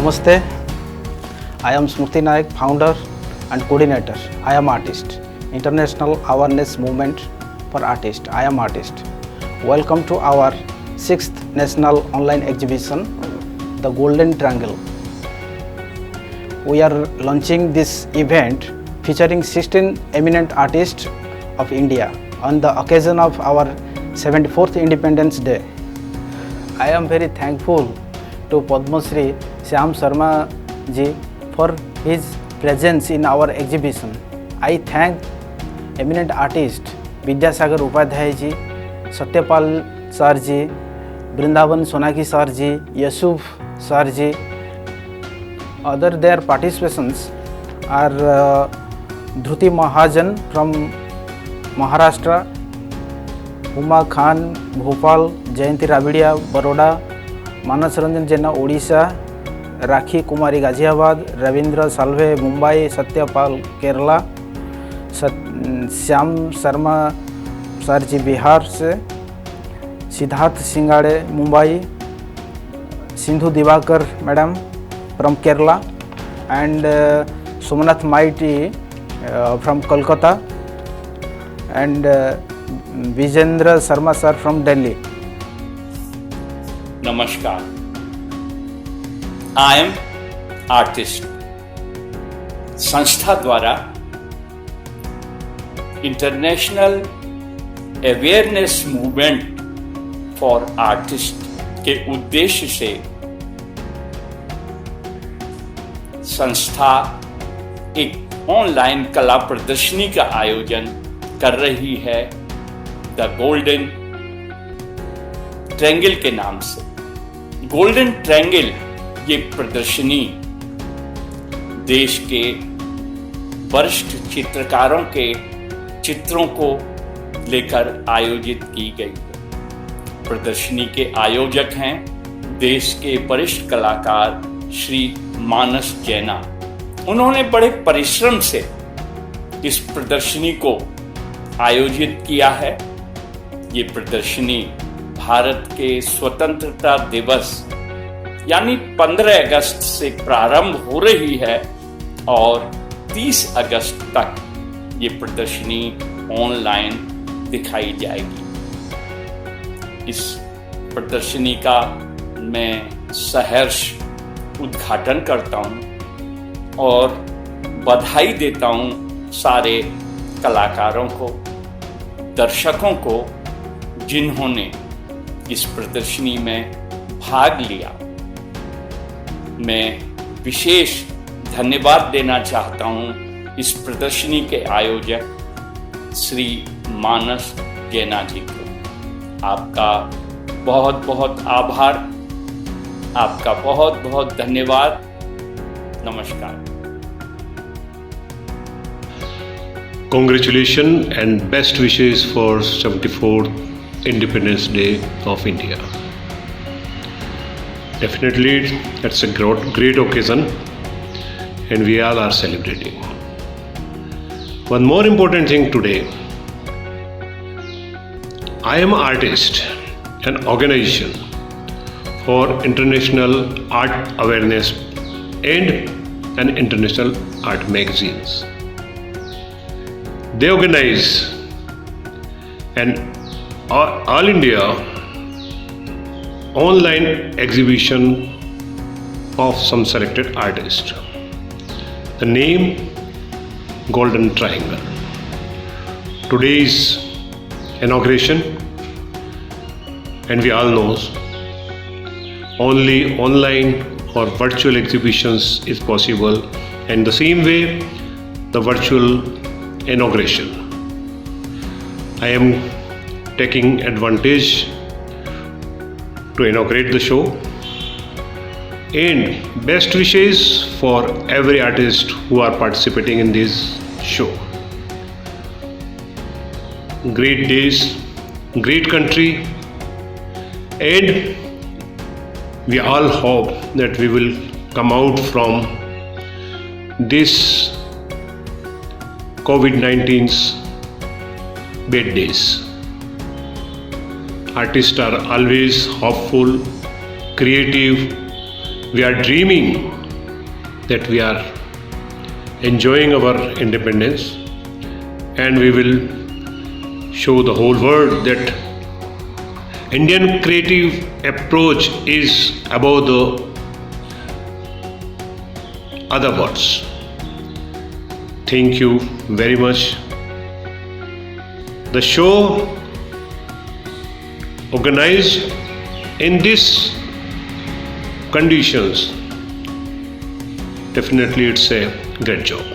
Namaste. I am Smriti Naik, founder and coordinator. I am artist. International Awareness Movement for Artists. I am artist. Welcome to our 6th National Online Exhibition, The Golden Triangle. We are launching this event featuring 16 eminent artists of India on the occasion of our 74th Independence Day. I am very thankful to Padma Shri Shyam Sharma ji for his presence in our exhibition. I thank eminent artists Vidyasagar Upadhyay ji, Satyapal sir ji, Brindavan Sonaki sir ji, Yusuf sir ji. Other their participations are Dhruti Mahajan from Maharashtra, Huma Khan Bhopal, Jayanti Ravidia Baroda, Manas Ranjan Jena Odisha, Rakhi Kumari Ghaziabad, Ravindra Salve Mumbai, Satyapal Kerala, Shyam Sharma sir ji Bihar से, Siddharth Singade Mumbai, Sindhu Diwakar madam from Kerala and Somnath Maiti from Kolkata and Vijendra Sharma sir from Delhi. नमस्कार. I am artist संस्था द्वारा international awareness movement for artist के उद्देश्य से संस्था एक online कला प्रदर्शनी का आयोजन कर रही है द गोल्डन ट्रायंगल के नाम से. गोल्डन ट्रायंगल ये प्रदर्शनी देश के वरिष्ठ चित्रकारों के चित्रों को लेकर आयोजित की गई है. प्रदर्शनी के आयोजक हैं देश के वरिष्ठ कलाकार श्री मानस जैना. उन्होंने बड़े परिश्रम से इस प्रदर्शनी को आयोजित किया है. ये प्रदर्शनी भारत के स्वतंत्रता दिवस यानी 15 अगस्त से प्रारंभ हो रही है और 30 अगस्त तक ये प्रदर्शनी ऑनलाइन दिखाई जाएगी. इस प्रदर्शनी का मैं सहर्ष उद्घाटन करता हूं और बधाई देता हूं सारे कलाकारों को, दर्शकों को जिन्होंने इस प्रदर्शनी में भाग लिया. मैं विशेष धन्यवाद देना चाहता हूं इस प्रदर्शनी के आयोजक श्री मानस जैना जी को. आपका बहुत बहुत आभार, आपका बहुत बहुत धन्यवाद. नमस्कार. Congratulations and best wishes for 74th Independence Day of India. Definitely it's a great occasion and we all are celebrating. One more important thing today, I am artist, an organization for international art awareness and an international art magazines. They organize an all India online exhibition of some selected artists. The name Golden Triangle. Today's inauguration, and we all know only online or virtual exhibitions is possible, and the same way the virtual inauguration. I am taking advantage to inaugurate the show, and best wishes for every artist who are participating in this show. Great days, great country, and we all hope that we will come out from this COVID-19's bad days. Artists are always hopeful, creative. We are dreaming that we are enjoying our independence, and we will show the whole world that Indian creative approach is above the other words. Thank you very much. The show organized in these conditions, definitely it's a great job.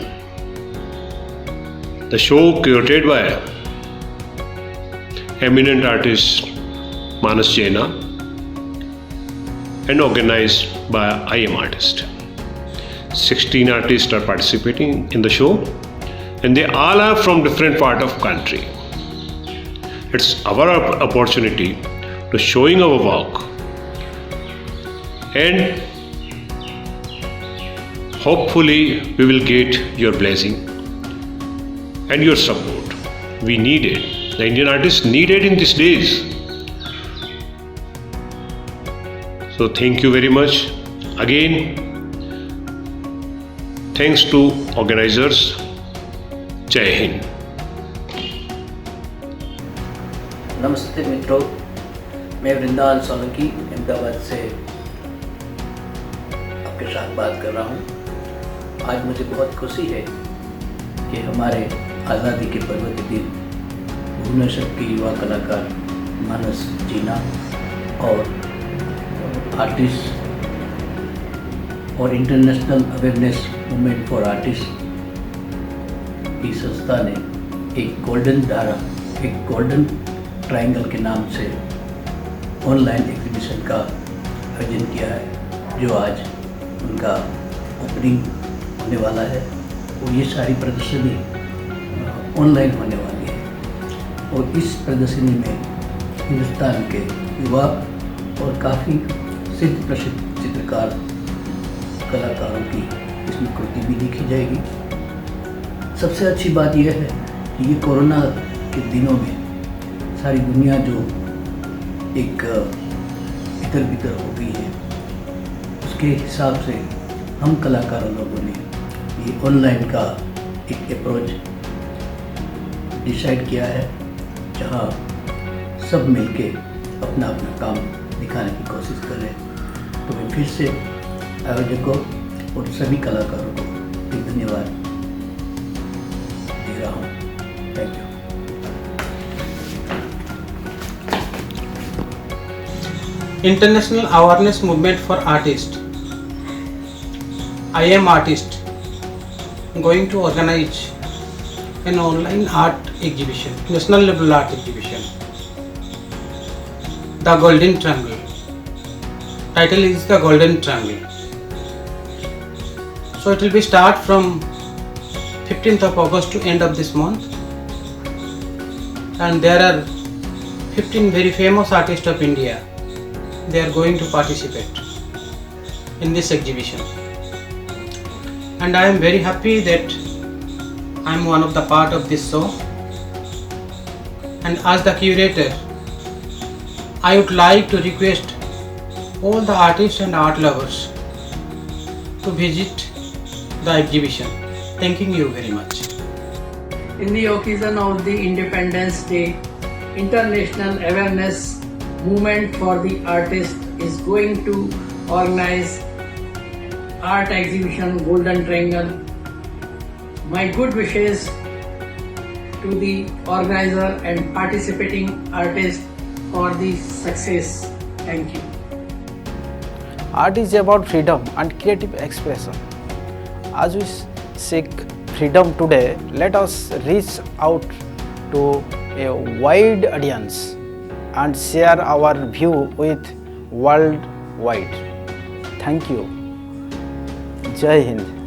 The show curated by eminent artist Manas Jaina and organized by I Am Artist. 16 artists are participating in the show, and they all are from different part of country. It's our opportunity to showing our work, and hopefully we will get your blessing and your support. We need it. The Indian artists need it in these days. So thank you very much. Again, thanks to organizers. Jai Hind. नमस्ते मित्रों, मैं वृंदावन सोलंकी अहमदाबाद से आपके साथ बात कर रहा हूँ। आज मुझे बहुत खुशी है कि हमारे आज़ादी के पर्व के दिन भुवनेश्वर के युवा कलाकार मानस जीना और आर्टिस्ट और international awareness movement for artist की संस्था ने एक गोल्डन ट्रायंगल के नाम से ऑनलाइन एग्जीबिशन का आयोजन किया है, जो आज उनका ओपनिंग होने वाला है। और ये सारी प्रदर्शनी ऑनलाइन होने वाली है, और इस प्रदर्शनी में हिंदुस्तान के युवा और काफ़ी सिद्ध प्रसिद्ध चित्रकार कलाकारों की इसमें कृति भी देखी जाएगी। सबसे अच्छी बात यह है कि ये कोरोना के दिनों में सारी दुनिया जो एक इधर बिधर हो गई है, उसके हिसाब से हम कलाकारों लोगों ने ये ऑनलाइन का एक अप्रोच डिसाइड किया है, जहाँ सब मिलके अपना अपना काम दिखाने की कोशिश कर रहे हैं। तो मैं फिर से आयोजकों और सभी कलाकारों को एक धन्यवाद दे रहा हूँ। Thank you. International Awareness Movement for Artists. I Am Artist going to organize an online art exhibition, national level art exhibition. The Golden Triangle. Title is The Golden Triangle. So it will be start from 15th of August to end of this month, and there are 15 very famous artists of India. They are going to participate in this exhibition, and I am very happy that I am one of the part of this show. And as the curator, I would like to request all the artists and art lovers to visit the exhibition. Thanking you very much. In the occasion of the Independence Day, International Awareness Movement for the Artist is going to organize art exhibition Golden Triangle. My good wishes to the organizer and participating artists for the success. Thank you. Art is about freedom and creative expression. As we seek freedom today, let us reach out to a wide audience and share our view with worldwide. Thank you. Jai Hind.